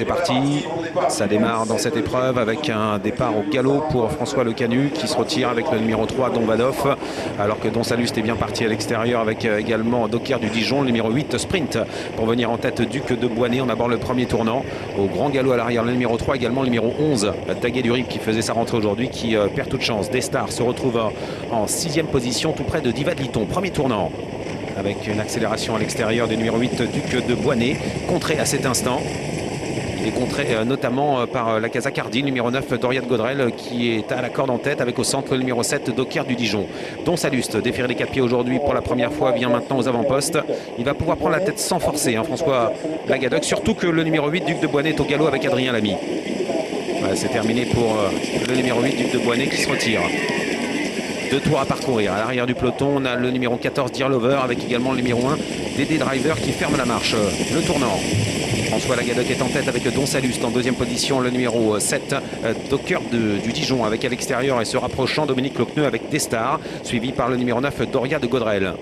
C'est parti, ça démarre dans cette épreuve avec un départ au galop pour François Lecanu qui se retire avec le numéro 3 Don Vadoff, alors que Don Salust est bien parti à l'extérieur avec également Docker du Dijon, le numéro 8 Sprint pour venir en tête Duc de Boisney. On aborde le premier tournant au grand galop à l'arrière, le numéro 3, également le numéro 11 Daguet du Rip qui faisait sa rentrée aujourd'hui, qui perd toute chance. Destar se retrouve en 6e position tout près de Diva de Liton. Premier tournant avec une accélération à l'extérieur du numéro 8 Duc de Boisney, contré à cet instant. Il est contré notamment par la Casacardi, numéro 9 Doria de Godrel qui est à la corde en tête, avec au centre le numéro 7 Docker du Dijon. Don Salust, déféré des 4 pieds aujourd'hui pour la première fois, vient maintenant aux avant-postes. Il va pouvoir prendre la tête sans forcer, François Lagadoc, surtout que le numéro 8 Duc de Boisney est au galop avec Adrien Lamy. Voilà, c'est terminé pour le numéro 8 Duc de Boisney qui se retire. 2 tours à parcourir. À l'arrière du peloton, on a le numéro 14 Dear Lover avec également le numéro 1 DD Driver qui ferme la marche. Le tournant. François Lagadoc est en tête avec Don Salust. En 2e position, le numéro 7 Docker du Dijon avec à l'extérieur et se rapprochant Dominique Lochneux avec Destar, suivi par le numéro 9 Doria de Godrel.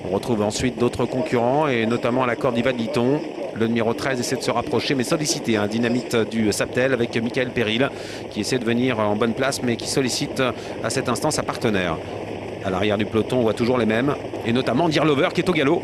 On retrouve ensuite d'autres concurrents et notamment à la corde d'Iva de Liton. Le numéro 13 essaie de se rapprocher mais sollicité, Dynamite du Saptel avec Michael Péril qui essaie de venir en bonne place mais qui sollicite à cet instant sa partenaire. À l'arrière du peloton, on voit toujours les mêmes et notamment Dear Lover qui est au galop.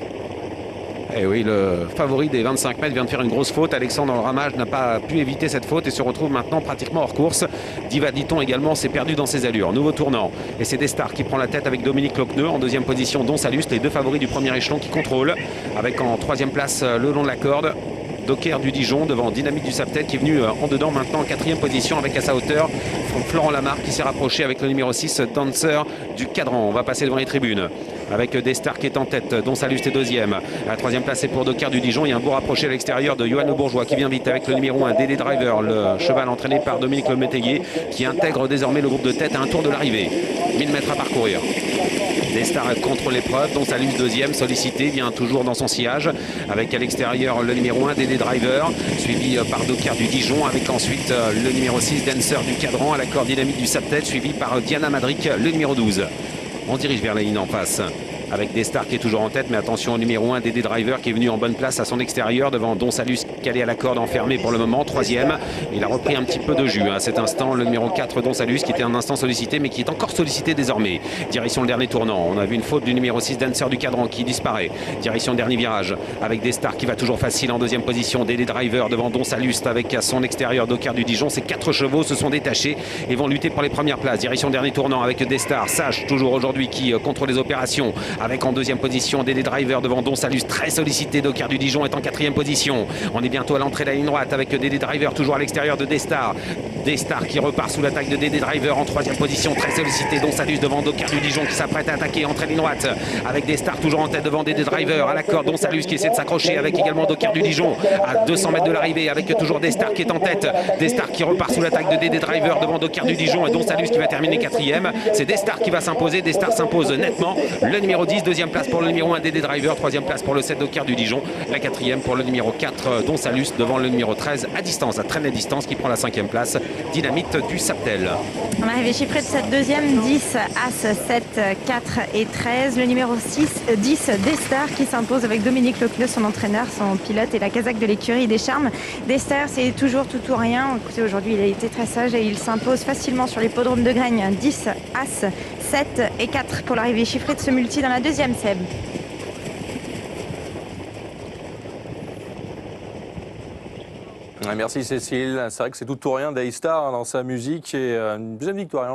Et oui, le favori des 25 mètres vient de faire une grosse faute. Alexandre dans le ramage n'a pas pu éviter cette faute et se retrouve maintenant pratiquement hors course. Diva de Liton également s'est perdu dans ses allures. Nouveau tournant. Et c'est Destar qui prend la tête avec Dominique Lochneux. En 2e position, Don Salust, les 2 favoris du premier échelon qui contrôlent. Avec en 3e place le long de la corde Docker du Dijon devant Dynamite du Saptel qui est venu en dedans maintenant en 4e position avec à sa hauteur Florent Lamarque qui s'est rapproché avec le numéro 6 Dancer du Cadran. On va passer devant les tribunes avec Destar qui est en tête, Don Salust est 2e. À la 3e place c'est pour Docker du Dijon. Il y a un beau rapproché à l'extérieur de Johan Le Bourgeois qui vient vite avec le numéro 1 DD Driver, le cheval entraîné par Dominique Le Métayer qui intègre désormais le groupe de tête à un tour de l'arrivée. 1000 mètres à parcourir. Destar contre l'épreuve, Don Salust 2e, sollicité, vient toujours dans son sillage avec à l'extérieur le numéro 1 DD Driver, suivi par Docker du Dijon avec ensuite le numéro 6 Dancer du Cadran à la corde Dynamique du Saptel, suivi par Diana Madric, le numéro 12. On dirige vers la ligne en face avec Destar qui est toujours en tête, mais attention au numéro 1 DD Driver qui est venu en bonne place à son extérieur devant Don Salust calé à la corde enfermé pour le moment, 3e. Il a repris un petit peu de jus à cet instant, le numéro 4 Don Salust qui était un instant sollicité mais qui est encore sollicité désormais. Direction le dernier tournant, on a vu une faute du numéro 6 Dancer du Cadran qui disparaît. Direction le dernier virage avec Destar qui va toujours facile en 2e position, DD Driver devant Don Salust avec à son extérieur Docker du Dijon. Ces 4 chevaux se sont détachés et vont lutter pour les premières places. Direction le dernier tournant avec Destar, Sage toujours aujourd'hui qui contrôle les opérations avec en 2e position DD Driver devant Don Salust, très sollicité. Docker du Dijon est en 4e position. On est bientôt à l'entrée de la ligne droite avec DD Driver toujours à l'extérieur de Destar. Destar qui repart sous l'attaque de DD Driver en 3e position, très sollicité. Don Salust devant Docker du Dijon qui s'apprête à attaquer, entrée de ligne droite avec Destar toujours en tête devant DD Driver à la corde. Don Salust qui essaie de s'accrocher avec également Docker du Dijon à 200 mètres de l'arrivée avec toujours Destar qui est en tête. Destar qui repart sous l'attaque de DD Driver devant Docker du Dijon et Don Salust qui va terminer 4e. C'est Destar qui va s'imposer. Destar s'impose nettement. Le numéro 10, 2e place pour le numéro 1 DD Driver, 3e place pour le 7 Docker du Dijon, la 4e pour le numéro 4 Don Salust devant le numéro 13 à distance, à traîner distance qui prend la 5e place, Dynamite du Saptel. On arrive chiffré de cette 2e, 10, As, 7, 4 et 13. Le numéro 10, Destar qui s'impose avec Dominique Lochneux, son entraîneur, son pilote et la casaque de l'écurie des Charmes. Destar, c'est toujours tout ou rien. Écoutez, aujourd'hui, il a été très sage et il s'impose facilement sur l'hippodrome de Graigne. 10, As, 7 et 4 pour l'arrivée chiffrée de ce multi dans la 2e, Seb. Merci Cécile. C'est vrai que c'est tout ou rien d'Aistar dans sa musique et une deuxième victoire.